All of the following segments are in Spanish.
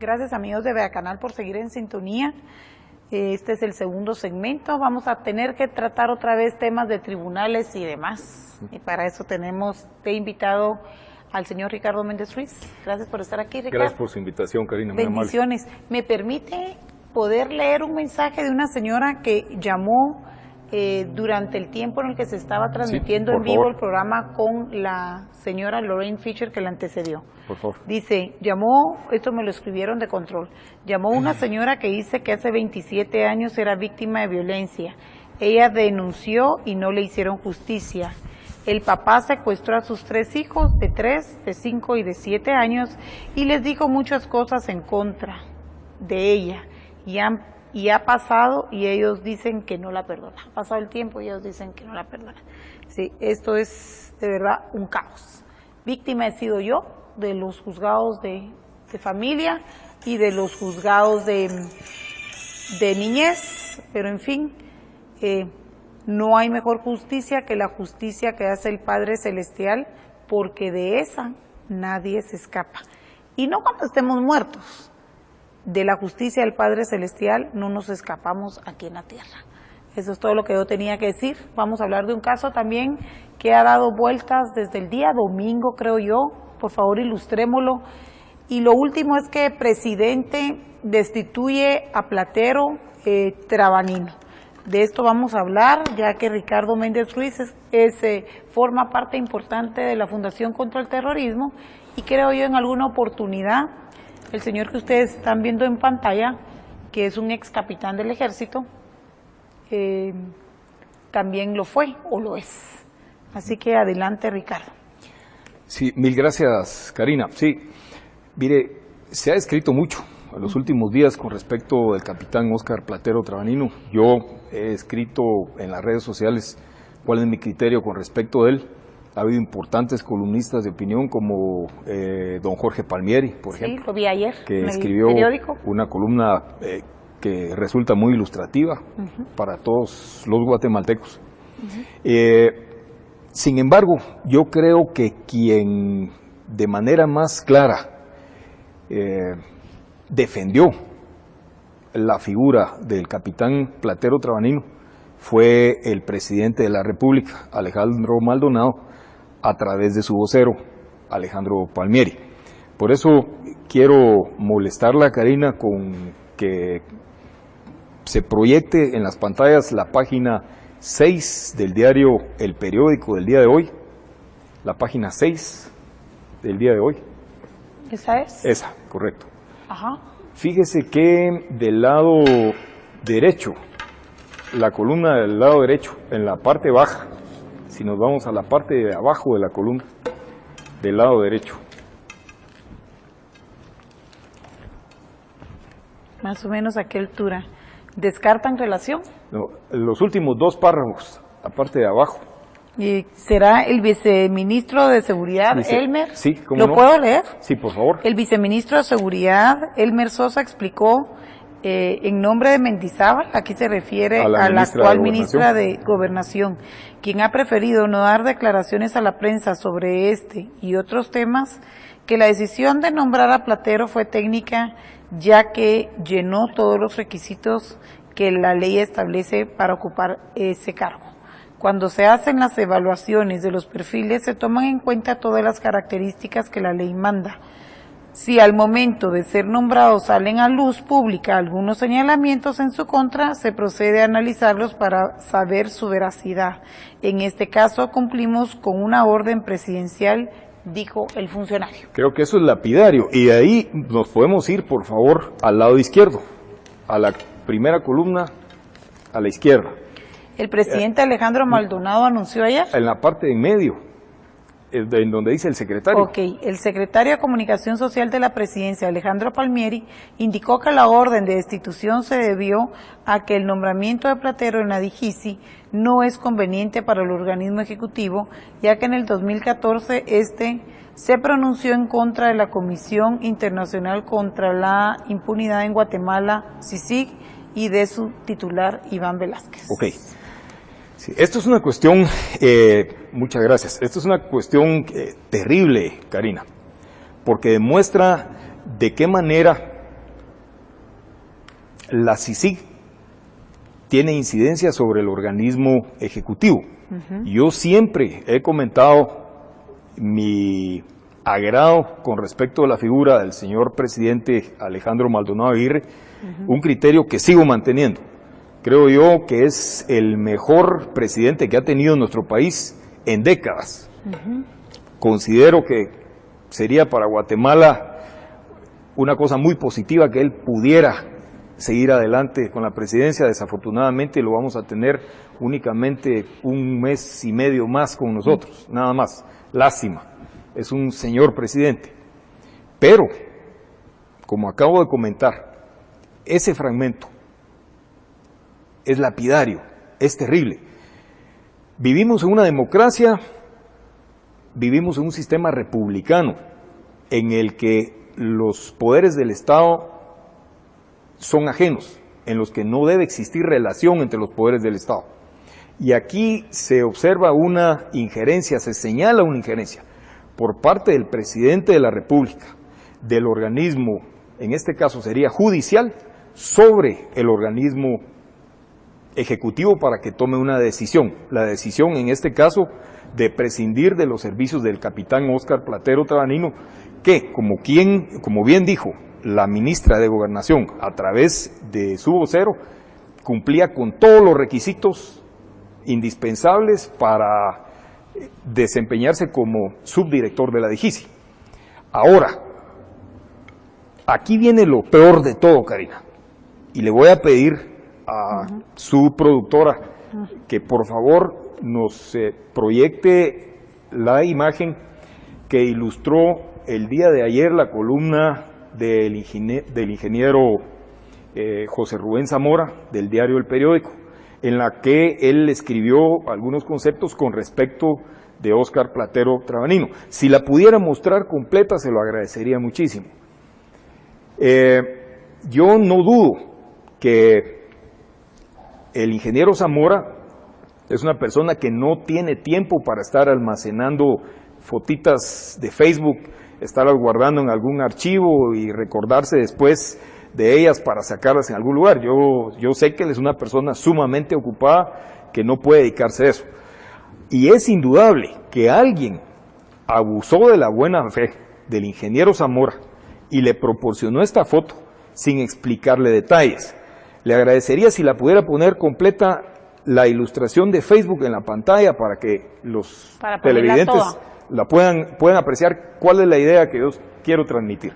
Gracias amigos de Vea Canal por seguir en sintonía. Este es el segundo segmento. Vamos a tener que tratar otra vez temas de tribunales y demás. Y para eso tenemos de invitado al señor Ricardo Méndez Ruiz. Gracias por estar aquí, Ricardo. Gracias por su invitación, Karina. Bendiciones. ¿Me permite poder leer un mensaje de una señora que llamó durante el tiempo en el que se estaba transmitiendo en vivo el programa con la señora Lorraine Fisher que la antecedió? Por favor. Dice, llamó, esto me lo escribieron de control, llamó una señora que dice que hace 27 años era víctima de violencia. Ella denunció y no le hicieron justicia. El papá secuestró a sus 3 hijos de 3, de 5 y de 7 años y les dijo muchas cosas en contra de ella. Y ha pasado y ellos dicen que no la perdonan. Ha pasado el tiempo y ellos dicen que no la perdonan. Sí, esto es de verdad un caos. Víctima he sido yo de los juzgados de familia y de los juzgados de niñez, pero en fin, no hay mejor justicia que la justicia que hace el Padre Celestial, porque de esa nadie se escapa. Y no cuando estemos muertos. De la justicia del Padre Celestial no nos escapamos aquí en la tierra. Eso es todo lo que yo tenía que decir. Vamos a hablar de un caso también que ha dado vueltas desde el día domingo, creo yo. Por favor, ilustrémoslo. Y lo último es que el presidente destituye a Platero Trabanino. De esto vamos a hablar, ya que Ricardo Méndez Ruiz forma parte importante de la Fundación contra el Terrorismo, y creo yo en alguna oportunidad el señor que ustedes están viendo en pantalla, que es un ex capitán del ejército, también lo fue o lo es. Así que adelante, Ricardo. Sí, mil gracias, Karina. Sí, mire, se ha escrito mucho en los últimos días con respecto del capitán Óscar Platero Trabanino. Yo he escrito en las redes sociales cuál es mi criterio con respecto de él. Ha habido importantes columnistas de opinión como don Jorge Palmieri, por ejemplo. Sí, lo vi ayer que en el escribió periódico. Una columna que resulta muy ilustrativa para todos los guatemaltecos. Sin embargo, yo creo que quien de manera más clara defendió la figura del capitán Platero Trabanino fue el presidente de la República, Alejandro Maldonado, a través de su vocero, Alejandro Palmieri. Por eso quiero molestarla, Karina, con que se proyecte en las pantallas la página 6 del diario El Periódico del día de hoy, la página 6 del día de hoy. ¿Esa es? Esa, correcto. Ajá. Fíjese que del lado derecho, la columna del lado derecho, en la parte baja, si nos vamos a la parte de abajo de la columna, del lado derecho. Más o menos a qué altura. ¿Descartan relación? No, los últimos 2 párrafos, la parte de abajo. ¿Y será el viceministro de Seguridad, Dice, Elmer? Sí, ¿cómo ¿Lo puedo leer? Sí, por favor. El viceministro de Seguridad, Elmer Sosa, explicó en nombre de Mendizábal, aquí se refiere a la actual ministra de Gobernación, quien ha preferido no dar declaraciones a la prensa sobre este y otros temas, que la decisión de nombrar a Platero fue técnica, ya que llenó todos los requisitos que la ley establece para ocupar ese cargo. Cuando se hacen las evaluaciones de los perfiles, se toman en cuenta todas las características que la ley manda. Si al momento de ser nombrado salen a luz pública algunos señalamientos en su contra, se procede a analizarlos para saber su veracidad. En este caso cumplimos con una orden presidencial, dijo el funcionario. Creo que eso es lapidario, y de ahí nos podemos ir, por favor, al lado izquierdo, a la primera columna, a la izquierda. El presidente Alejandro Maldonado anunció ayer. En la parte de en medio, en donde dice el secretario. Ok, el secretario de Comunicación Social de la Presidencia, Alejandro Palmieri, indicó que la orden de destitución se debió a que el nombramiento de Platero en la DIGISI no es conveniente para el organismo ejecutivo, ya que en el 2014 se pronunció en contra de la Comisión Internacional contra la Impunidad en Guatemala, CICIG, y de su titular, Iván Velázquez. Ok. Sí, esto es una cuestión, muchas gracias, esto es una cuestión terrible, Karina, porque demuestra de qué manera la CICIG tiene incidencia sobre el organismo ejecutivo. Yo siempre he comentado mi agrado con respecto a la figura del señor presidente Alejandro Maldonado Aguirre, un criterio que sigo manteniendo. Creo yo que es el mejor presidente que ha tenido nuestro país en décadas. Considero que sería para Guatemala una cosa muy positiva que él pudiera seguir adelante con la presidencia. Desafortunadamente lo vamos a tener únicamente un mes y medio más con nosotros, nada más. Lástima, es un señor presidente. Pero, como acabo de comentar, ese fragmento es lapidario, es terrible. Vivimos en una democracia, vivimos en un sistema republicano en el que los poderes del Estado son ajenos, en los que no debe existir relación entre los poderes del Estado. Y aquí se observa una injerencia, se señala una injerencia por parte del presidente de la República, del organismo, en este caso sería judicial, sobre el organismo ejecutivo para que tome una decisión. La decisión, en este caso, de prescindir de los servicios del capitán Óscar Platero Trabanino, que, como bien dijo la ministra de Gobernación, a través de su vocero, cumplía con todos los requisitos indispensables para desempeñarse como subdirector de la DIGISI. Ahora, aquí viene lo peor de todo, Karina, y le voy a pedir a su productora que por favor nos proyecte la imagen que ilustró el día de ayer la columna del ingeniero José Rubén Zamora, del diario El Periódico, en la que él escribió algunos conceptos con respecto de Óscar Platero Trabanino. Si la pudiera mostrar completa, se lo agradecería muchísimo. Yo no dudo que el ingeniero Zamora es una persona que no tiene tiempo para estar almacenando fotitas de Facebook, estarlas guardando en algún archivo y recordarse después de ellas para sacarlas en algún lugar. Yo sé que él es una persona sumamente ocupada que no puede dedicarse a eso. Y es indudable que alguien abusó de la buena fe del ingeniero Zamora y le proporcionó esta foto sin explicarle detalles. Le agradecería si la pudiera poner completa la ilustración de Facebook en la pantalla para que los televidentes la puedan apreciar cuál es la idea que yo quiero transmitir.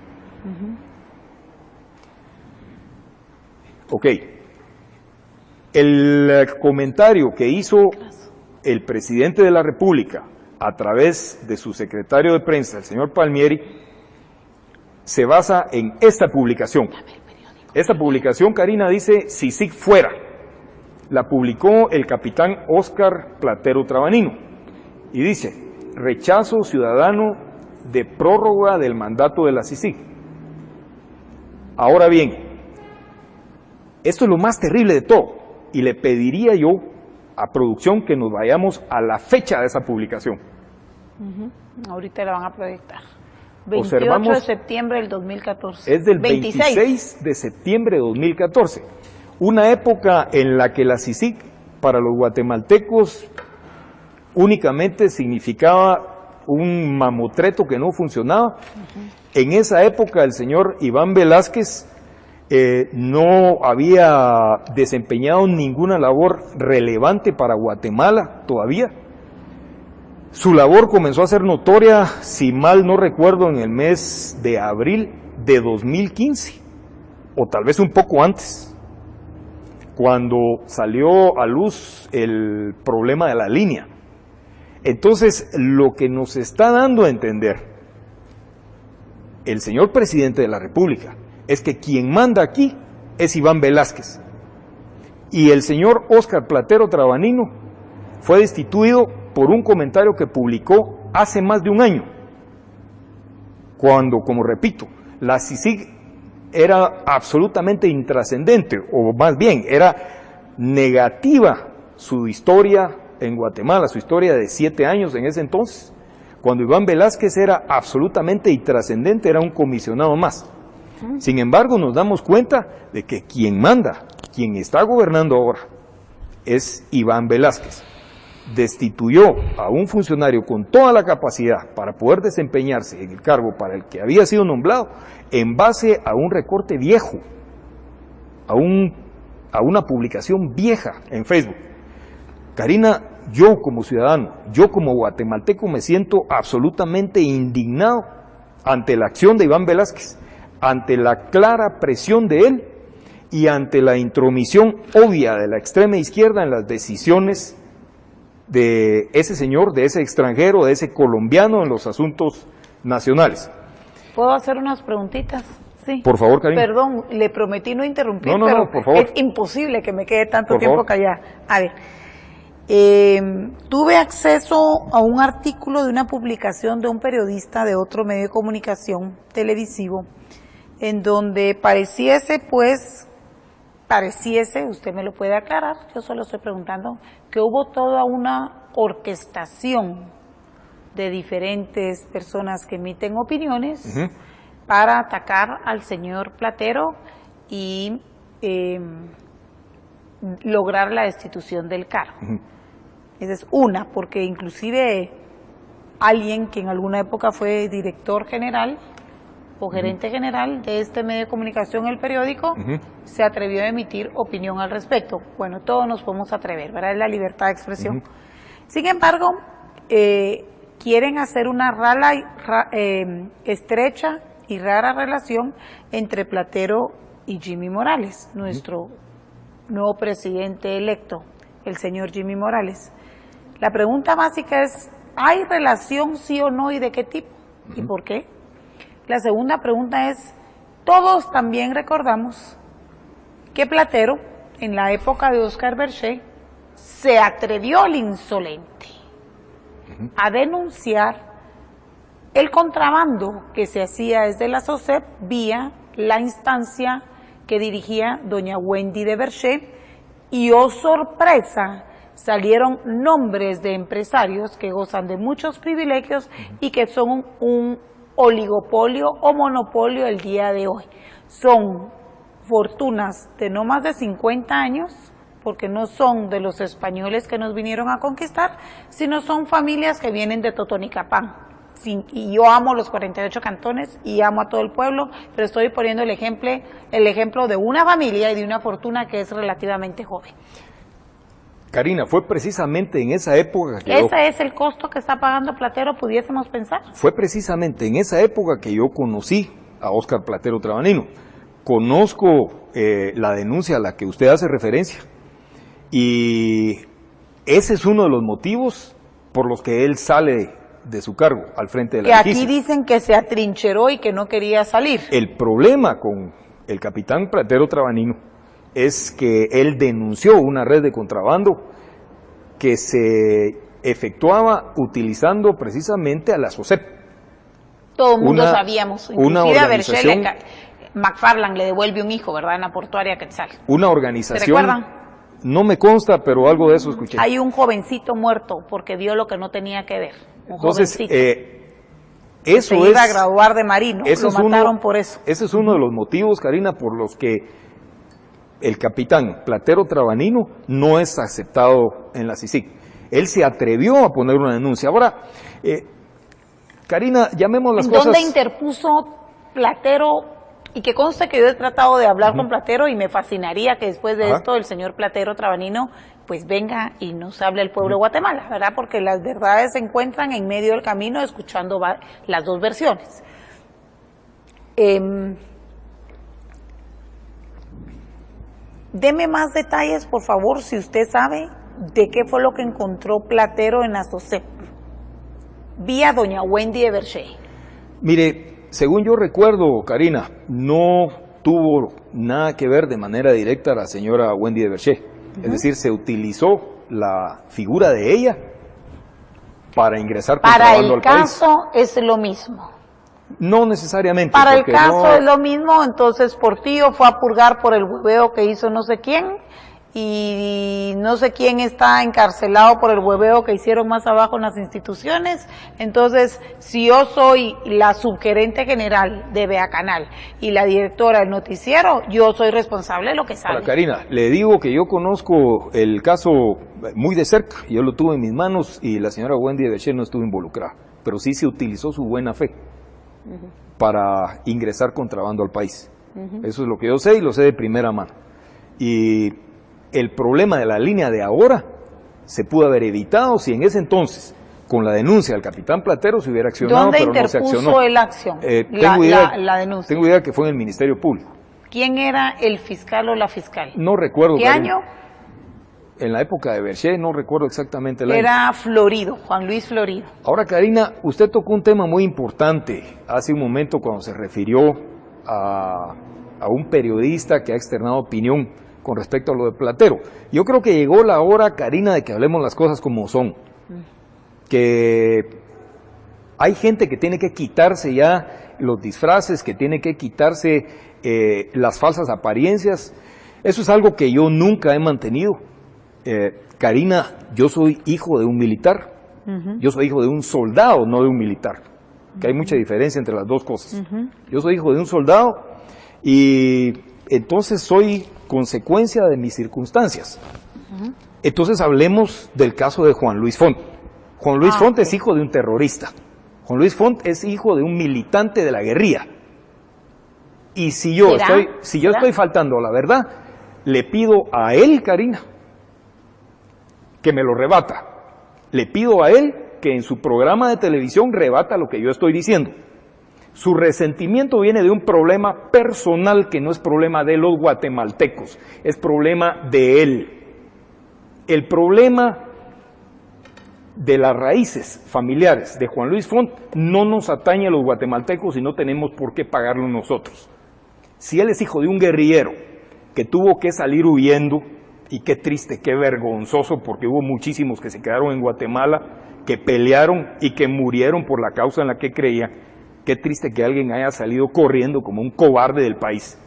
Ok. El comentario que hizo el presidente de la República a través de su secretario de prensa, el señor Palmieri, se basa en esta publicación. Esta publicación, Karina, dice CICIG fuera. La publicó el capitán Óscar Platero Trabanino y dice: rechazo ciudadano de prórroga del mandato de la CICIG. Ahora bien, esto es lo más terrible de todo y le pediría yo a producción que nos vayamos a la fecha de esa publicación. Ahorita la van a proyectar. 28 de septiembre del 2014. Es del 26 de septiembre de 2014. Una época en la que la CICIG para los guatemaltecos únicamente significaba un mamotreto que no funcionaba. En esa época el señor Iván Velázquez no había desempeñado ninguna labor relevante para Guatemala todavía. Su labor comenzó a ser notoria, si mal no recuerdo, en el mes de abril de 2015, o tal vez un poco antes, cuando salió a luz el problema de la línea. Entonces, lo que nos está dando a entender el señor presidente de la República es que quien manda aquí es Iván Velázquez. Y el señor Óscar Platero Trabanino fue destituido por un comentario que publicó hace más de un año, cuando, como repito, la CICIG era absolutamente intrascendente, o más bien, era negativa su historia en Guatemala, su historia de 7 años en ese entonces, cuando Iván Velázquez era absolutamente intrascendente, era un comisionado más. Sin embargo, nos damos cuenta de que quien manda, quien está gobernando ahora, es Iván Velázquez. Destituyó a un funcionario con toda la capacidad para poder desempeñarse en el cargo para el que había sido nombrado, en base a un recorte viejo, a una publicación vieja en Facebook. Karina, yo como ciudadano, yo como guatemalteco me siento absolutamente indignado ante la acción de Iván Velázquez, ante la clara presión de él y ante la intromisión obvia de la extrema izquierda en las decisiones de ese señor, de ese extranjero, de ese colombiano en los asuntos nacionales. ¿Puedo hacer unas preguntitas? Sí. Por favor, Karina. Perdón, le prometí no interrumpir, No, pero por favor. es imposible que me quede tanto Por tiempo favor. callada. A ver, tuve acceso a un artículo de una publicación de un periodista de otro medio de comunicación televisivo, en donde pareciese, usted me lo puede aclarar, yo solo estoy preguntando, que hubo toda una orquestación de diferentes personas que emiten opiniones para atacar al señor Platero y lograr la destitución del cargo. Esa es una, porque inclusive alguien que en alguna época fue director general o gerente general de este medio de comunicación, el periódico, se atrevió a emitir opinión al respecto. Bueno, todos nos podemos atrever, ¿verdad? Es la libertad de expresión. Sin embargo, quieren hacer una estrecha y rara relación entre Platero y Jimmy Morales, nuestro nuevo presidente electo, el señor Jimmy Morales. La pregunta básica es, ¿hay relación sí o no y de qué tipo? ¿Y por qué? La segunda pregunta es, todos también recordamos que Platero, en la época de Oscar Berger, se atrevió al insolente a denunciar el contrabando que se hacía desde la SOCEP vía la instancia que dirigía doña Wendy de Berger, y oh sorpresa, salieron nombres de empresarios que gozan de muchos privilegios y que son un oligopolio o monopolio el día de hoy. Son fortunas de no más de 50 años, porque no son de los españoles que nos vinieron a conquistar, sino son familias que vienen de Totonicapán. Y yo amo los 48 cantones y amo a todo el pueblo, pero estoy poniendo el ejemplo de una familia y de una fortuna que es relativamente joven. Karina, fue precisamente en esa época que ¿Ese es el costo que está pagando Platero, pudiésemos pensar? Fue precisamente en esa época que yo conocí a Óscar Platero Trabanino. Conozco la denuncia a la que usted hace referencia, y ese es uno de los motivos por los que él sale de su cargo al frente de la justicia. Que aquí dicen que se atrincheró y que no quería salir. El problema con el capitán Platero Trabanino es que él denunció una red de contrabando que se efectuaba utilizando precisamente a la SOCEP. Todo el mundo sabíamos, inclusive a organización, McFarland le devuelve un hijo, ¿verdad?, en la portuaria Quetzal. Una organización, ¿se recuerdan? No me consta, pero algo de eso escuché. Hay un jovencito muerto porque vio lo que no tenía que ver. Entonces, eso se iba a graduar de marino, lo mataron por eso. Ese es uno de los motivos, Karina, por los que el capitán Platero Trabanino no es aceptado en la CICIG. Él se atrevió a poner una denuncia. Ahora, Karina, llamemos las cosas... ¿Dónde interpuso Platero? Y que conste que yo he tratado de hablar con Platero, y me fascinaría que después de esto el señor Platero Trabanino pues venga y nos hable el pueblo de Guatemala, ¿verdad? Porque las verdades se encuentran en medio del camino, escuchando las dos versiones. Deme más detalles, por favor, si usted sabe de qué fue lo que encontró Platero en la SOCEP, vía doña Wendy de Berger. Mire, según yo recuerdo, Karina, no tuvo nada que ver de manera directa la señora Wendy de Berger. Es decir, se utilizó la figura de ella para ingresar contrabando al país. Para el caso es lo mismo. No necesariamente. Para el caso es lo mismo, entonces Portillo fue a purgar por el hueveo que hizo no sé quién, y no sé quién está encarcelado por el hueveo que hicieron más abajo en las instituciones. Entonces, si yo soy la subgerente general de Vea Canal y la directora del noticiero, yo soy responsable de lo que sale. Hola, Karina, le digo que yo conozco el caso muy de cerca, yo lo tuve en mis manos y la señora Wendy Eveche no estuvo involucrada, pero sí se utilizó su buena fe para ingresar contrabando al país. Eso es lo que yo sé y lo sé de primera mano. Y el problema de la línea de ahora se pudo haber evitado si en ese entonces, con la denuncia del capitán Platero, se hubiera accionado, pero no se accionó. ¿Dónde interpuso la acción? La denuncia. Tengo idea que fue en el Ministerio Público. ¿Quién era el fiscal o la fiscal? No recuerdo. ¿Qué año? En la época de Eveche, no recuerdo exactamente el año. Era Florido, Juan Luis Florido. Ahora, Karina, usted tocó un tema muy importante hace un momento cuando se refirió a un periodista que ha externado opinión con respecto a lo de Platero. Yo creo que llegó la hora, Karina, de que hablemos las cosas como son. Que hay gente que tiene que quitarse ya los disfraces, que tiene que quitarse las falsas apariencias. Eso es algo que yo nunca he mantenido. Karina, yo soy hijo de un militar. Yo soy hijo de un soldado, no de un militar. Que hay mucha diferencia entre las dos cosas. Yo soy hijo de un soldado y entonces soy consecuencia de mis circunstancias. Entonces hablemos del caso de Juan Luis Font. Juan Luis Font es hijo de un terrorista. Juan Luis Font es hijo de un militante de la guerrilla. Y si yo estoy faltando a la verdad, le pido a él, Karina, que me lo rebata. Le pido a él que en su programa de televisión rebata lo que yo estoy diciendo. Su resentimiento viene de un problema personal que no es problema de los guatemaltecos, es problema de él. El problema de las raíces familiares de Juan Luis Font no nos atañe a los guatemaltecos y no tenemos por qué pagarlo nosotros. Si él es hijo de un guerrillero que tuvo que salir huyendo, y qué triste, qué vergonzoso, porque hubo muchísimos que se quedaron en Guatemala, que pelearon y que murieron por la causa en la que creían. Qué triste que alguien haya salido corriendo como un cobarde del país.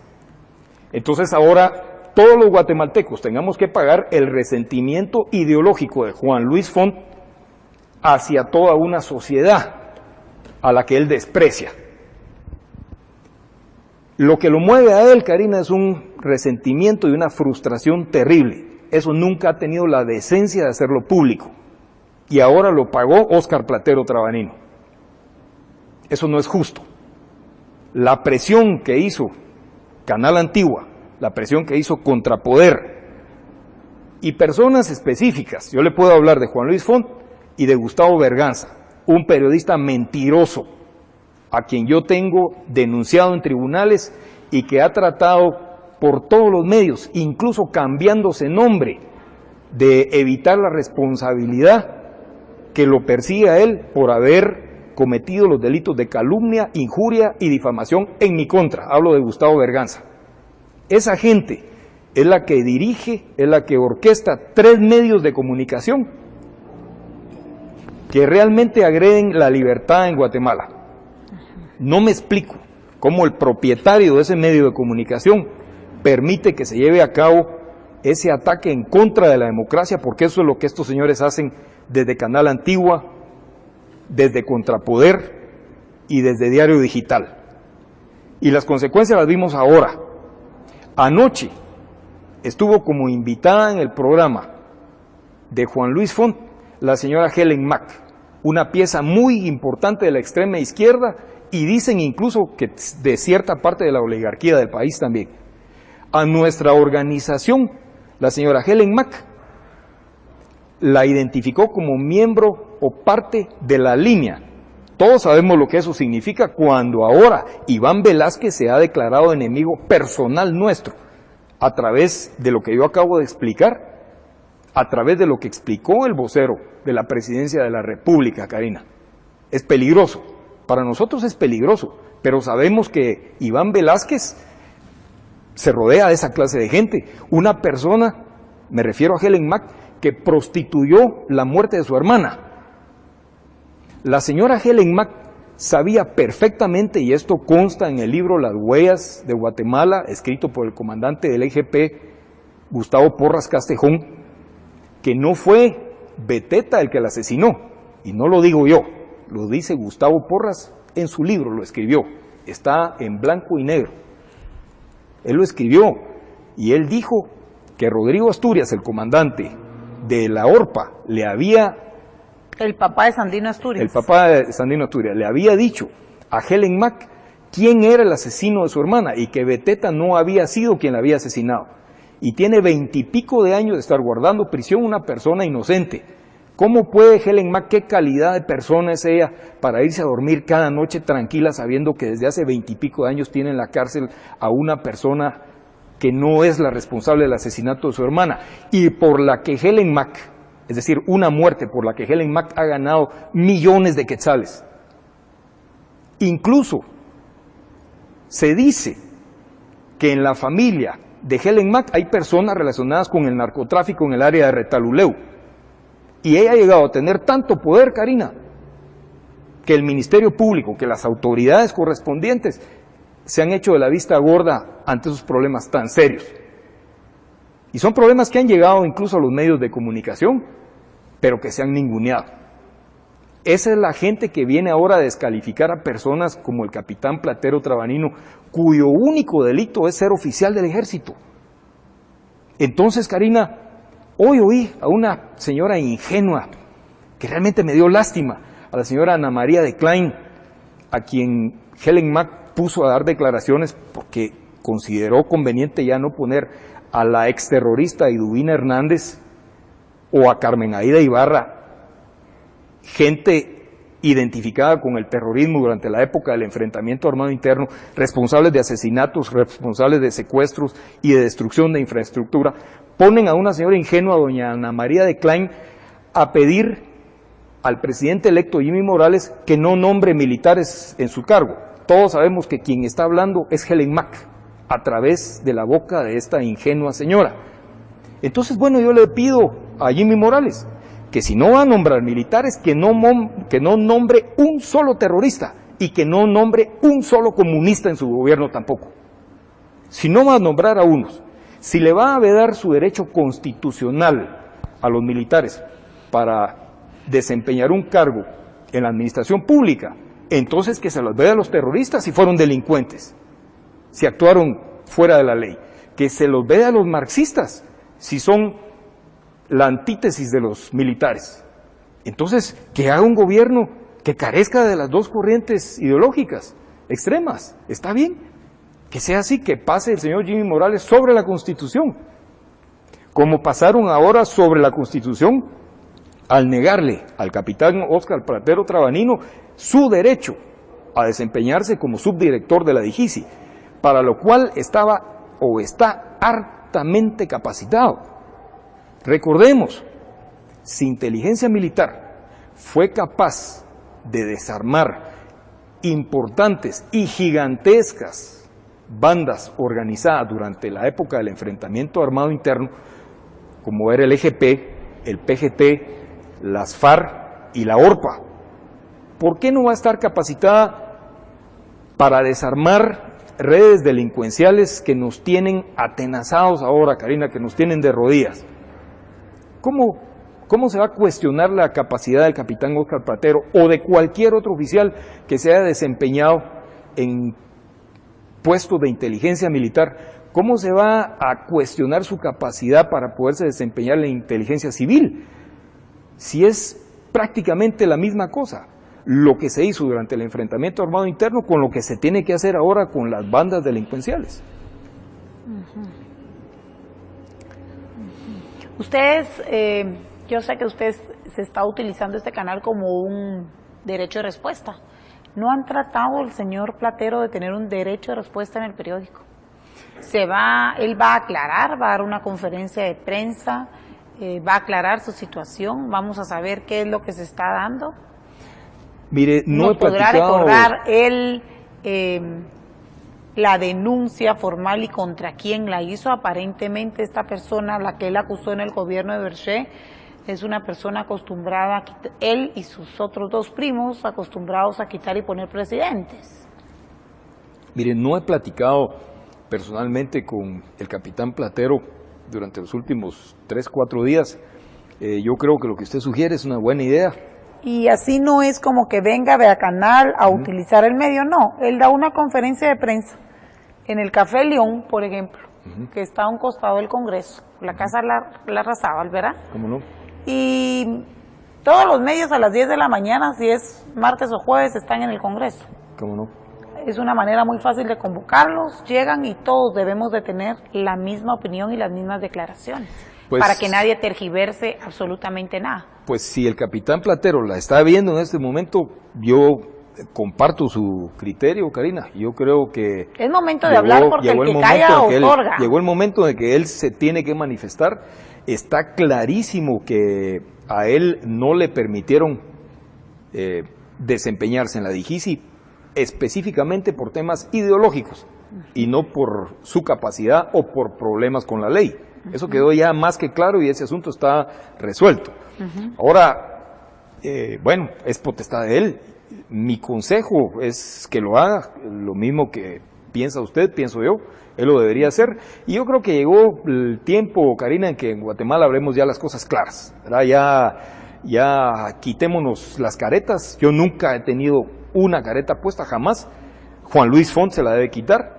Entonces ahora todos los guatemaltecos tengamos que pagar el resentimiento ideológico de Juan Luis Font hacia toda una sociedad a la que él desprecia. Lo que lo mueve a él, Karina, es un resentimiento y una frustración terrible. Eso nunca ha tenido la decencia de hacerlo público. Y ahora lo pagó Óscar Platero Trabanino. Eso no es justo. La presión que hizo Canal Antigua, la presión que hizo Contrapoder, y personas específicas, yo le puedo hablar de Juan Luis Font y de Gustavo Berganza, un periodista mentiroso, a quien yo tengo denunciado en tribunales y que ha tratado por todos los medios, incluso cambiándose nombre, de evitar la responsabilidad que lo persigue a él por haber cometido los delitos de calumnia, injuria y difamación en mi contra. Hablo de Gustavo Berganza. Esa gente es la que dirige, es la que orquesta 3 medios de comunicación que realmente agreden la libertad en Guatemala. No me explico cómo el propietario de ese medio de comunicación permite que se lleve a cabo ese ataque en contra de la democracia, porque eso es lo que estos señores hacen desde Canal Antigua, desde Contrapoder y desde Diario Digital. Y las consecuencias las vimos ahora. Anoche estuvo como invitada en el programa de Juan Luis Font la señora Helen Mack, una pieza muy importante de la extrema izquierda, y dicen incluso que de cierta parte de la oligarquía del país también. A nuestra organización, la señora Helen Mack la identificó como miembro o parte de la línea. Todos sabemos lo que eso significa cuando ahora Iván Velázquez se ha declarado enemigo personal nuestro, a través de lo que yo acabo de explicar, a través de lo que explicó el vocero de la Presidencia de la República, Karina. Es peligroso. Para nosotros es peligroso, pero sabemos que Iván Velázquez se rodea de esa clase de gente. Una persona, me refiero a Helen Mack, que prostituyó la muerte de su hermana. La señora Helen Mack sabía perfectamente, y esto consta en el libro Las Huellas de Guatemala, escrito por el comandante del EGP, Gustavo Porras Castejón, que no fue Beteta el que la asesinó, y no lo digo yo, lo dice Gustavo Porras en su libro, lo escribió, está en blanco y negro. Él lo escribió y él dijo que Rodrigo Asturias, el comandante de la ORPA, le había... El papá de Sandino Asturias. El papá de Sandino Asturias le había dicho a Helen Mack quién era el asesino de su hermana y que Beteta no había sido quien la había asesinado. Y tiene 20 y pico de años de estar guardando prisión una persona inocente. ¿Cómo puede Helen Mack, qué calidad de persona es ella para irse a dormir cada noche tranquila sabiendo que desde hace 20 y pico de años tiene en la cárcel a una persona que no es la responsable del asesinato de su hermana y por la que Helen Mack, es decir, una muerte por la que Helen Mack ha ganado millones de quetzales? Incluso se dice que en la familia de Helen Mack hay personas relacionadas con el narcotráfico en el área de Retaluleu. Y ella ha llegado a tener tanto poder, Karina, que el Ministerio Público, que las autoridades correspondientes se han hecho de la vista gorda ante esos problemas tan serios. Y son problemas que han llegado incluso a los medios de comunicación, pero que se han ninguneado. Esa es la gente que viene ahora a descalificar a personas como el capitán Platero Trabanino, cuyo único delito es ser oficial del ejército. Entonces, Karina, hoy oí a una señora ingenua, que realmente me dio lástima, a la señora Ana María de Klein, a quien Helen Mack puso a dar declaraciones porque consideró conveniente ya no poner a la exterrorista Iduvina Hernández o a Carmen Aida Ibarra, gente identificada con el terrorismo durante la época del enfrentamiento armado interno, responsables de asesinatos, responsables de secuestros y de destrucción de infraestructura, ponen a una señora ingenua, doña Ana María de Klein, a pedir al presidente electo Jimmy Morales que no nombre militares en su cargo. Todos sabemos que quien está hablando es Helen Mack, a través de la boca de esta ingenua señora. Entonces, bueno, yo le pido a Jimmy Morales que si no va a nombrar militares, que no nombre un solo terrorista y que no nombre un solo comunista en su gobierno tampoco. Si no va a nombrar a unos, si le va a vedar su derecho constitucional a los militares para desempeñar un cargo en la administración pública, entonces que se los veda a los terroristas si fueron delincuentes, si actuaron fuera de la ley, que se los veda a los marxistas si son la antítesis de los militares. Entonces, que haga un gobierno que carezca de las dos corrientes ideológicas extremas, está bien, que sea así, que pase el señor Jimmy Morales sobre la Constitución, como pasaron ahora sobre la Constitución al negarle al capitán Óscar Platero Trabanino su derecho a desempeñarse como subdirector de la DIGISI, para lo cual estaba o está hartamente capacitado. Recordemos, si inteligencia militar fue capaz de desarmar importantes y gigantescas bandas organizadas durante la época del enfrentamiento armado interno, como era el EGP, el PGT, las FARC y la ORPA, ¿por qué no va a estar capacitada para desarmar redes delincuenciales que nos tienen atenazados ahora, Karina, que nos tienen de rodillas? ¿Cómo se va a cuestionar la capacidad del capitán Óscar Platero o de cualquier otro oficial que se haya desempeñado en puestos de inteligencia militar? ¿Cómo se va a cuestionar su capacidad para poderse desempeñar en la inteligencia civil? Si es prácticamente la misma cosa, lo que se hizo durante el enfrentamiento armado interno con lo que se tiene que hacer ahora con las bandas delincuenciales. Ustedes, yo sé que usted se está utilizando este canal como un derecho de respuesta. ¿No han tratado el señor Platero de tener un derecho de respuesta en el periódico? Él va a aclarar, va a dar una conferencia de prensa, va a aclarar su situación, vamos a saber qué es lo que se está dando. Mire, no he podrá platicado... recordar él la denuncia formal y contra quién la hizo. Aparentemente esta persona, la que él acusó en el gobierno de Berché, es una persona acostumbrada, él y sus otros dos primos, acostumbrados a quitar y poner presidentes. Mire, no he platicado personalmente con el capitán Platero durante los últimos 3, 4 días. Yo creo que lo que usted sugiere es una buena idea. Y así no es como que venga a Canal a utilizar el medio, no. Él da una conferencia de prensa en el Café León, por ejemplo, que está a un costado del Congreso, la Casa Larrazábal, ¿verdad? ¿Cómo no? Y todos los medios a las 10 de la mañana, si es martes o jueves, están en el Congreso. ¿Cómo no? Es una manera muy fácil de convocarlos, llegan y todos debemos de tener la misma opinión y las mismas declaraciones, para que nadie tergiverse absolutamente nada. Pues si el capitán Platero la está viendo en este momento, yo comparto su criterio, Karina. Yo creo que es momento de hablar, porque el que calla otorga. Llegó el momento de que él se tiene que manifestar. Está clarísimo que a él no le permitieron desempeñarse en la DIGISI específicamente por temas ideológicos y no por su capacidad o por problemas con la ley. Eso quedó ya más que claro y ese asunto está resuelto. Ahora, bueno, es potestad de él. Mi consejo es que lo haga, lo mismo que piensa usted, pienso yo, él lo debería hacer. Y yo creo que llegó el tiempo, Karina, en que en Guatemala hablemos ya las cosas claras, ¿verdad? Ya quitémonos las caretas. Yo nunca he tenido una careta puesta, jamás. Juan Luis Font se la debe quitar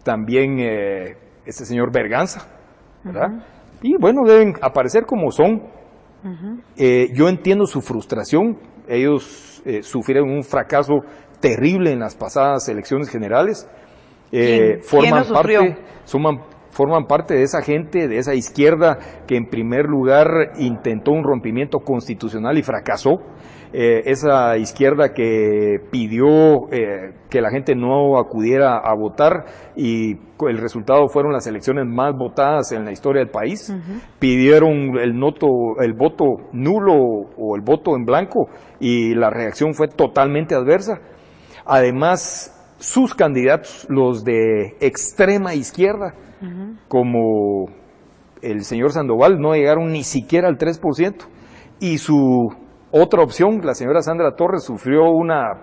también este señor Berganza, ¿verdad? Y bueno, deben aparecer como son. Yo entiendo su frustración. Ellos sufrieron un fracaso terrible en las pasadas elecciones generales. Forman parte de esa gente, de esa izquierda que en primer lugar intentó un rompimiento constitucional y fracasó. Esa izquierda que pidió que la gente no acudiera a votar y el resultado fueron las elecciones más votadas en la historia del país. Pidieron el voto nulo o el voto en blanco y la reacción fue totalmente adversa. Además, sus candidatos, los de extrema izquierda, como el señor Sandoval, no llegaron ni siquiera al 3%, y su otra opción, la señora Sandra Torres, sufrió una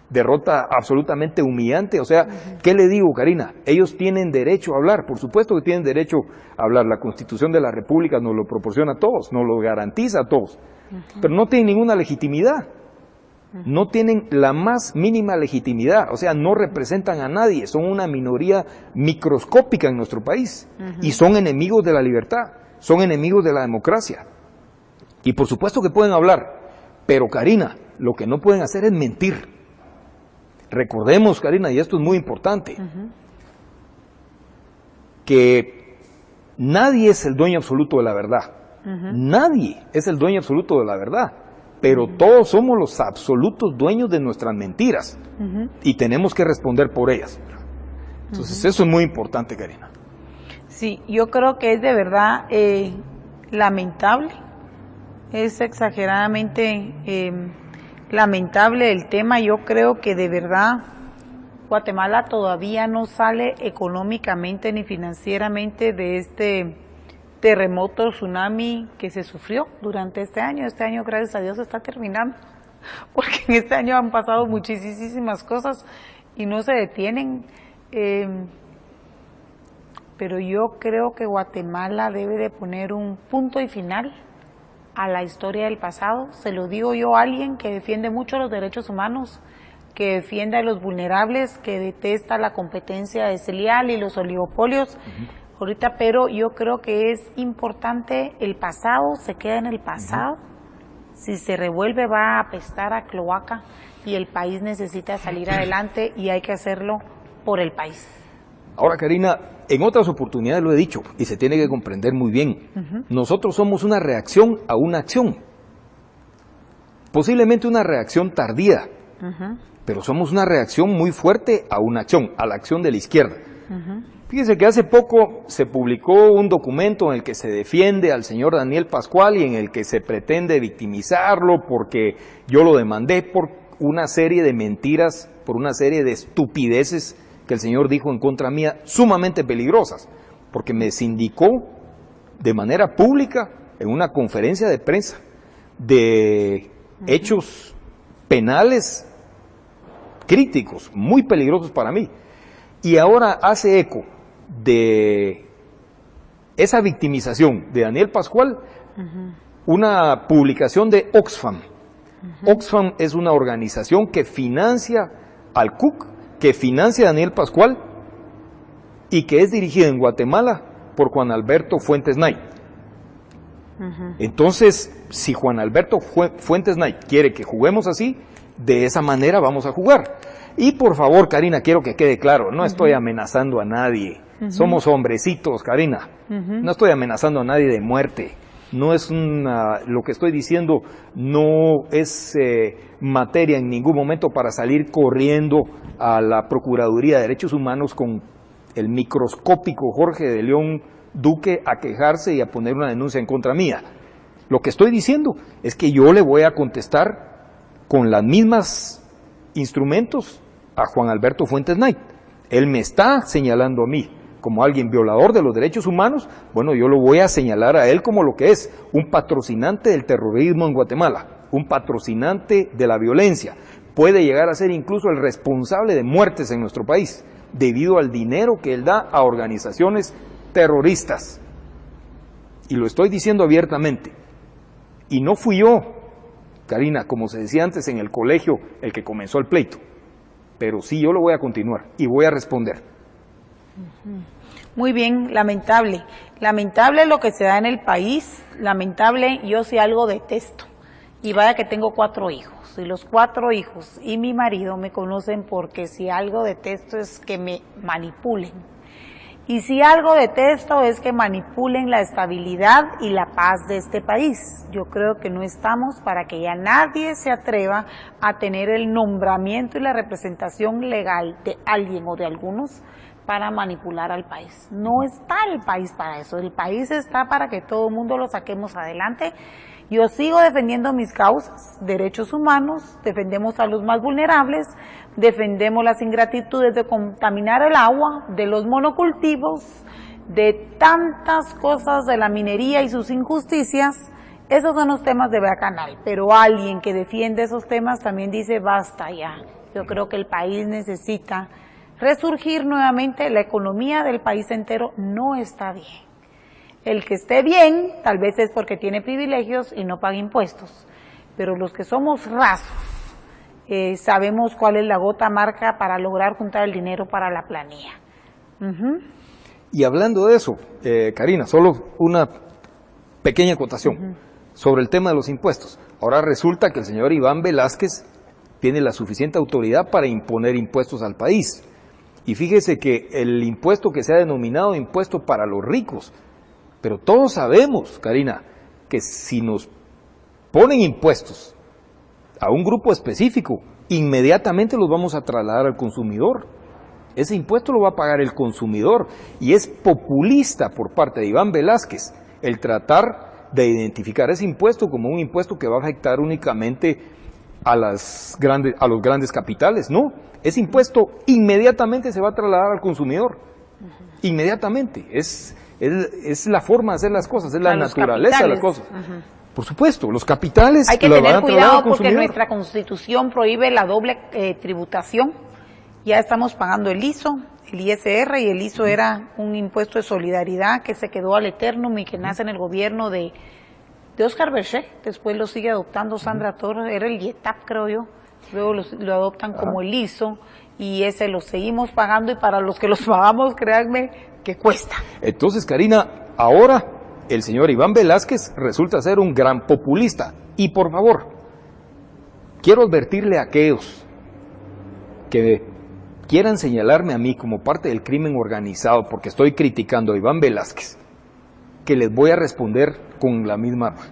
derrota absolutamente humillante. O sea, ¿qué le digo, Karina? Ellos tienen derecho a hablar, por supuesto que tienen derecho a hablar. La Constitución de la República nos lo proporciona a todos, nos lo garantiza a todos, pero no tienen ninguna legitimidad. No tienen la más mínima legitimidad, o sea, no representan a nadie, son una minoría microscópica en nuestro país y son enemigos de la libertad, son enemigos de la democracia. Y por supuesto que pueden hablar, pero Karina, lo que no pueden hacer es mentir. Recordemos, Karina, y esto es muy importante, que nadie es el dueño absoluto de la verdad, nadie es el dueño absoluto de la verdad. Pero todos somos los absolutos dueños de nuestras mentiras y tenemos que responder por ellas. Entonces eso es muy importante, Karina. Sí, yo creo que es de verdad lamentable, es exageradamente lamentable el tema. Yo creo que de verdad Guatemala todavía no sale económicamente ni financieramente de este terremoto, tsunami que se sufrió durante este año. Este año, gracias a Dios, está terminando, porque en este año han pasado muchísimas cosas y no se detienen. Pero yo creo que Guatemala debe de poner un punto y final a la historia del pasado. Se lo digo yo, alguien que defiende mucho los derechos humanos, que defiende a los vulnerables, que detesta la competencia desleal y los oligopolios. Ahorita, pero yo creo que es importante, el pasado se queda en el pasado. Si se revuelve va a apestar a cloaca y el país necesita salir adelante y hay que hacerlo por el país. Ahora, Karina, en otras oportunidades lo he dicho y se tiene que comprender muy bien. Nosotros somos una reacción a una acción. Posiblemente una reacción tardía, pero somos una reacción muy fuerte a una acción, a la acción de la izquierda. Fíjense que hace poco se publicó un documento en el que se defiende al señor Daniel Pascual y en el que se pretende victimizarlo porque yo lo demandé por una serie de mentiras, por una serie de estupideces que el señor dijo en contra mía, sumamente peligrosas, porque me sindicó de manera pública en una conferencia de prensa de hechos penales críticos, muy peligrosos para mí. Y ahora hace eco de esa victimización de Daniel Pascual una publicación de Oxfam. Oxfam es una organización que financia al CUC, que financia a Daniel Pascual y que es dirigida en Guatemala por Juan Alberto Fuentes Knight. Entonces, si Juan Alberto Fuentes Knight quiere que juguemos así, de esa manera vamos a jugar. Y por favor, Karina, quiero que quede claro, no estoy amenazando a nadie. Somos hombrecitos, Karina. No estoy amenazando a nadie de muerte. No es lo que estoy diciendo no es materia en ningún momento para salir corriendo a la Procuraduría de Derechos Humanos con el microscópico Jorge de León Duque a quejarse y a poner una denuncia en contra mía. Lo que estoy diciendo es que yo le voy a contestar con las mismas instrumentos a Juan Alberto Fuentes Knight. Él me está señalando a mí como alguien violador de los derechos humanos. Bueno, yo lo voy a señalar a él como lo que es, un patrocinante del terrorismo en Guatemala, un patrocinante de la violencia. Puede llegar a ser incluso el responsable de muertes en nuestro país, debido al dinero que él da a organizaciones terroristas. Y lo estoy diciendo abiertamente. Y no fui yo, Karina, como se decía antes en el colegio, el que comenzó el pleito. Pero sí, yo lo voy a continuar y voy a responder. Muy bien, lamentable. Lamentable lo que se da en el país. Lamentable, yo sí algo detesto. Y vaya que tengo 4 hijos. Y los 4 hijos y mi marido me conocen porque si algo detesto es que me manipulen. Y si algo detesto es que manipulen la estabilidad y la paz de este país. Yo creo que no estamos para que ya nadie se atreva a tener el nombramiento y la representación legal de alguien o de algunos para manipular al país. No está el país para eso. El país está para que todo el mundo lo saquemos adelante. Yo sigo defendiendo mis causas, derechos humanos, defendemos a los más vulnerables, defendemos las ingratitudes de contaminar el agua, de los monocultivos, de tantas cosas de la minería y sus injusticias. Esos son los temas de Bacanal, pero alguien que defiende esos temas también dice basta ya. Yo creo que el país necesita resurgir nuevamente, la economía del país entero no está bien. El que esté bien, tal vez es porque tiene privilegios y no paga impuestos, pero los que somos rasos, sabemos cuál es la gota amarga para lograr juntar el dinero para la planilla. Y hablando de eso, Karina, solo una pequeña acotación sobre el tema de los impuestos. Ahora resulta que el señor Iván Velázquez tiene la suficiente autoridad para imponer impuestos al país. Y fíjese que el impuesto que se ha denominado impuesto para los ricos, pero todos sabemos, Karina, que si nos ponen impuestos a un grupo específico, inmediatamente los vamos a trasladar al consumidor. Ese impuesto lo va a pagar el consumidor y es populista por parte de Iván Velázquez el tratar de identificar ese impuesto como un impuesto que va a afectar únicamente a los grandes capitales. No, ese impuesto inmediatamente se va a trasladar al consumidor. Inmediatamente. Es la forma de hacer las cosas, es la naturaleza de las cosas. Por supuesto, los capitales... Hay que tener cuidado porque nuestra Constitución prohíbe la doble tributación. Ya estamos pagando el ISO, el ISR, y el ISO era un impuesto de solidaridad que se quedó al eternum y que nace en el gobierno de Oscar Berger. Después lo sigue adoptando Sandra Torres, era el IETAP, creo yo. Luego lo adoptan como el ISO y ese lo seguimos pagando, y para los que los pagamos, créanme que cuesta. Entonces, Karina, ahora el señor Iván Velázquez resulta ser un gran populista. Y por favor, quiero advertirle a aquellos que quieran señalarme a mí como parte del crimen organizado porque estoy criticando a Iván Velázquez, que les voy a responder con la misma arma.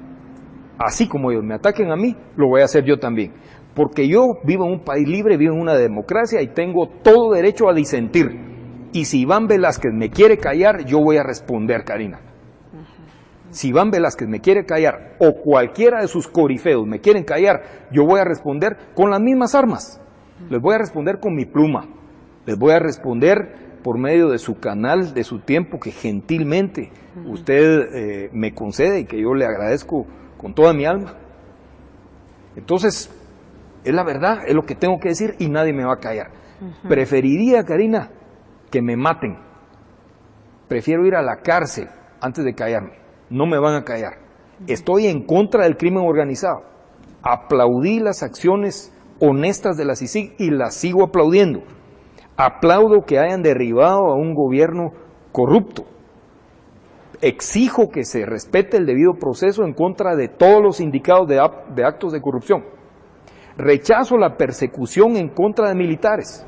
Así como ellos me ataquen a mí, lo voy a hacer yo también. Porque yo vivo en un país libre, vivo en una democracia y tengo todo derecho a disentir. Y si Iván Velázquez me quiere callar, yo voy a responder, Karina. Si Iván Velázquez me quiere callar, o cualquiera de sus corifeos me quieren callar, yo voy a responder con las mismas armas. Les voy a responder con mi pluma. Les voy a responder por medio de su canal, de su tiempo, que gentilmente usted me concede y que yo le agradezco con toda mi alma. Entonces, es la verdad, es lo que tengo que decir y nadie me va a callar. Preferiría, Karina, que me maten prefiero ir a la cárcel antes de callarme. No me van a callar. Estoy en contra del crimen organizado. Aplaudí las acciones honestas de la CICIG y las sigo aplaudiendo. Aplaudo que hayan derribado a un gobierno corrupto. Exijo que se respete el debido proceso en contra de todos los sindicados de actos de corrupción. Rechazo la persecución en contra de militares.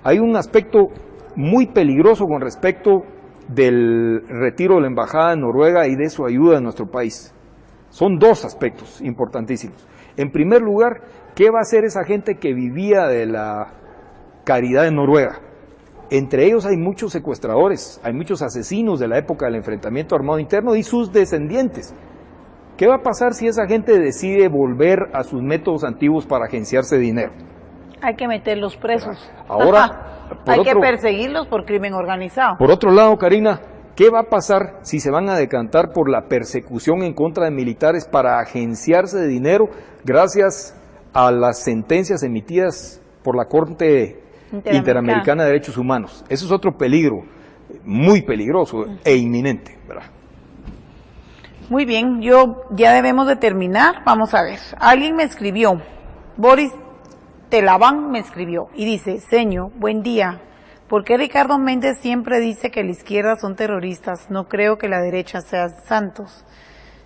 Hay un aspecto muy peligroso con respecto del retiro de la embajada de Noruega y de su ayuda a nuestro país. Son dos aspectos importantísimos. En primer lugar, ¿qué va a hacer esa gente que vivía de la caridad de Noruega? Entre ellos hay muchos secuestradores, hay muchos asesinos de la época del enfrentamiento armado interno y sus descendientes. ¿Qué va a pasar si esa gente decide volver a sus métodos antiguos para agenciarse dinero? Hay que meterlos presos. Ahora, hay que perseguirlos por crimen organizado. Por otro lado, Karina, ¿qué va a pasar si se van a decantar por la persecución en contra de militares para agenciarse de dinero gracias a las sentencias emitidas por la Corte Interamericana de Derechos Humanos? Eso es otro peligro, muy peligroso e inminente, ¿verdad? Muy bien, ya debemos de terminar. Vamos a ver, alguien me escribió, Boris Telaván me escribió y dice: Señor, buen día. ¿Por qué Ricardo Méndez siempre dice que la izquierda son terroristas? No creo que la derecha sea santos.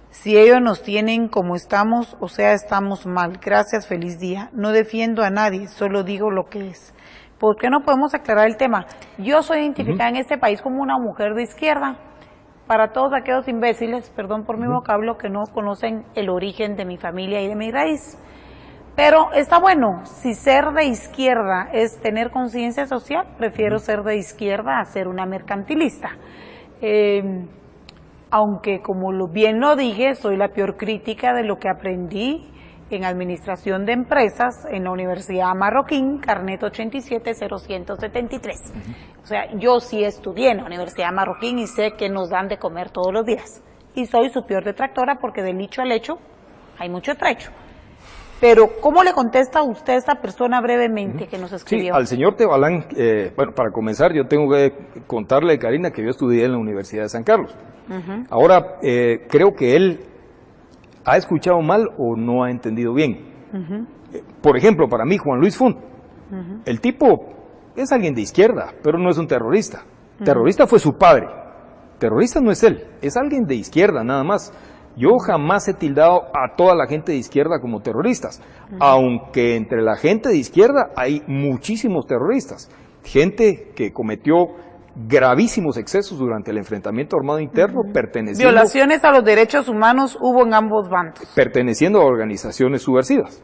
Si ellos nos tienen como estamos, o sea, estamos mal. Gracias, feliz día. No defiendo a nadie, solo digo lo que es. ¿Por qué no podemos aclarar el tema? Yo soy identificada en este país como una mujer de izquierda. Para todos aquellos imbéciles, perdón por mi vocablo, que no conocen el origen de mi familia y de mi raíz. Pero está bueno, si ser de izquierda es tener conciencia social, prefiero ser de izquierda a ser una mercantilista. Aunque, como bien lo dije, soy la peor crítica de lo que aprendí en administración de empresas en la Universidad Marroquín, carnet 870173. O sea, yo sí estudié en la Universidad Marroquín y sé que nos dan de comer todos los días. Y soy su peor detractora porque del dicho al hecho hay mucho trecho. Pero, ¿cómo le contesta usted a esta persona brevemente que nos escribió? Sí, al señor Tevalán, bueno, para comenzar, yo tengo que contarle, Karina, que yo estudié en la Universidad de San Carlos. Ahora, creo que él ha escuchado mal o no ha entendido bien. Por ejemplo, para mí, Juan Luis Font, el tipo es alguien de izquierda, pero no es un terrorista. Terrorista fue su padre. Terrorista no es él, es alguien de izquierda nada más. Yo jamás he tildado a toda la gente de izquierda como terroristas, aunque entre la gente de izquierda hay muchísimos terroristas, gente que cometió gravísimos excesos durante el enfrentamiento armado interno, perteneciendo... Violaciones a los derechos humanos hubo en ambos bandos. Perteneciendo a organizaciones subversivas.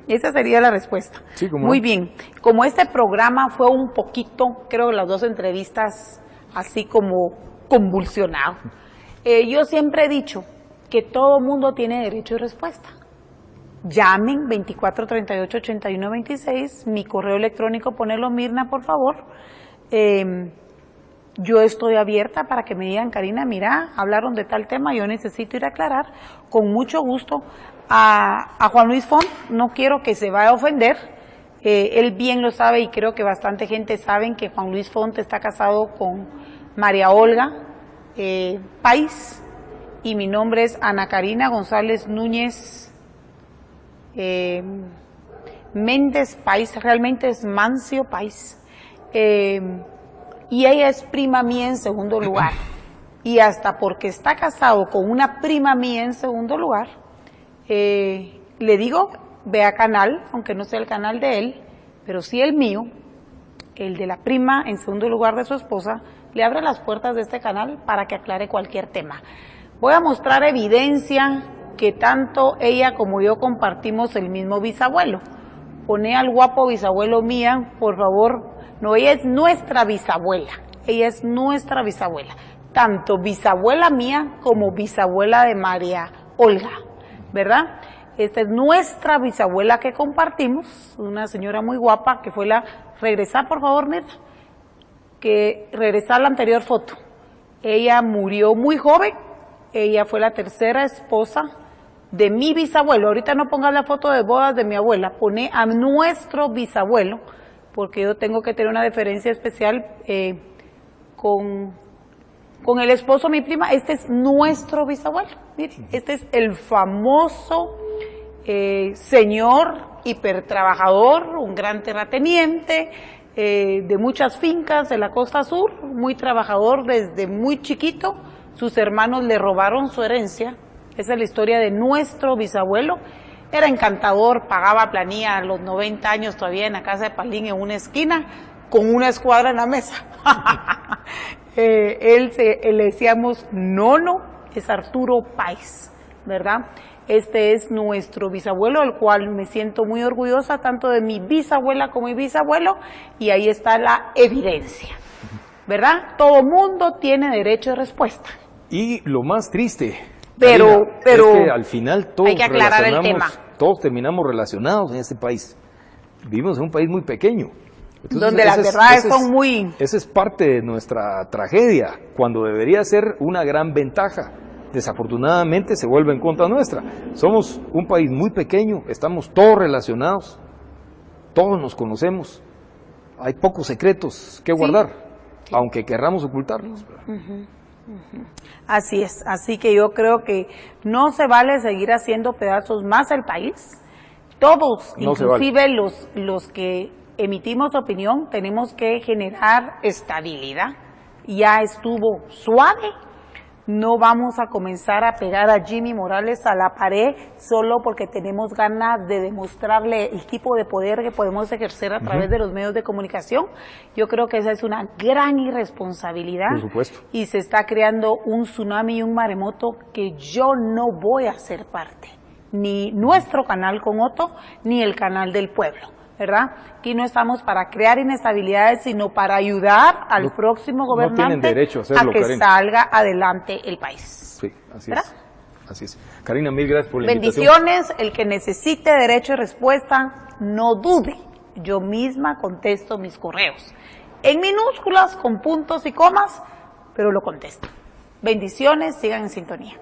Esa sería la respuesta. Sí, muy bien. Como este programa fue un poquito, creo que las dos entrevistas, así como convulsionado, yo siempre he dicho que todo mundo tiene derecho de respuesta. Llamen 2438-8126, mi correo electrónico, ponelo Mirna, por favor. Yo estoy abierta para que me digan: Karina, mira, hablaron de tal tema, yo necesito ir a aclarar. Con mucho gusto. A Juan Luis Font, no quiero que se vaya a ofender, él bien lo sabe y creo que bastante gente sabe que Juan Luis Font está casado con María Olga Pais, y mi nombre es Ana Karina González Núñez Méndez Pais, realmente es Mancio Pais, y ella es prima mía en segundo lugar, y hasta porque está casado con una prima mía en segundo lugar, le digo, vea canal, aunque no sea el canal de él, pero sí el mío, el de la prima en segundo lugar de su esposa, le abre las puertas de este canal para que aclare cualquier tema. Voy a mostrar evidencia que tanto ella como yo compartimos el mismo bisabuelo. Pone al guapo bisabuelo mía, por favor. No, ella es nuestra bisabuela. Ella es nuestra bisabuela. Tanto bisabuela mía como bisabuela de María Olga, ¿verdad? Esta es nuestra bisabuela que compartimos, una señora muy guapa que fue la... Regresar, por favor, Mirta. Que regresar a la anterior foto. Ella murió muy joven, ella fue la tercera esposa de mi bisabuelo. Ahorita no pongas la foto de bodas de mi abuela, pone a nuestro bisabuelo, porque yo tengo que tener una deferencia especial con el esposo de mi prima. Este es nuestro bisabuelo, mire, este es el famoso señor hipertrabajador, un gran terrateniente, de muchas fincas de la costa sur, muy trabajador desde muy chiquito. Sus hermanos le robaron su herencia. Esa es la historia de nuestro bisabuelo. Era encantador, pagaba planilla a los 90 años todavía en la casa de Palín en una esquina, con una escuadra en la mesa. Le decíamos Nono, es Arturo Páez, ¿verdad? Este es nuestro bisabuelo, del cual me siento muy orgullosa, tanto de mi bisabuela como mi bisabuelo, y ahí está la evidencia, ¿verdad? Todo mundo tiene derecho de respuesta. Y lo más triste, pero es que al final todos, hay que aclarar el tema. Todos terminamos relacionados en este país. Vivimos en un país muy pequeño. Entonces, donde las verdades son muy... Esa es parte de nuestra tragedia, cuando debería ser una gran ventaja. Desafortunadamente se vuelve en contra nuestra. Somos un país muy pequeño, estamos todos relacionados, todos nos conocemos, hay pocos secretos que guardar, sí, aunque querramos ocultarlos. Así es, así que yo creo que no se vale seguir haciendo pedazos más el país. Todos, no inclusive los que emitimos opinión, tenemos que generar estabilidad. Ya estuvo suave. No vamos a comenzar a pegar a Jimmy Morales a la pared solo porque tenemos ganas de demostrarle el tipo de poder que podemos ejercer a través de los medios de comunicación. Yo creo que esa es una gran irresponsabilidad. Por supuesto. Y se está creando un tsunami y un maremoto que yo no voy a ser parte. Ni nuestro canal con Otto, ni el canal del pueblo, ¿verdad? Aquí no estamos para crear inestabilidades, sino para ayudar al próximo gobernante a que salga adelante el país. Sí, así es. Así es. Karina, mil gracias por la bendiciones. El que necesite derecho de respuesta, no dude. Yo misma contesto mis correos. En minúsculas, con puntos y comas, pero lo contesto. Bendiciones, sigan en sintonía.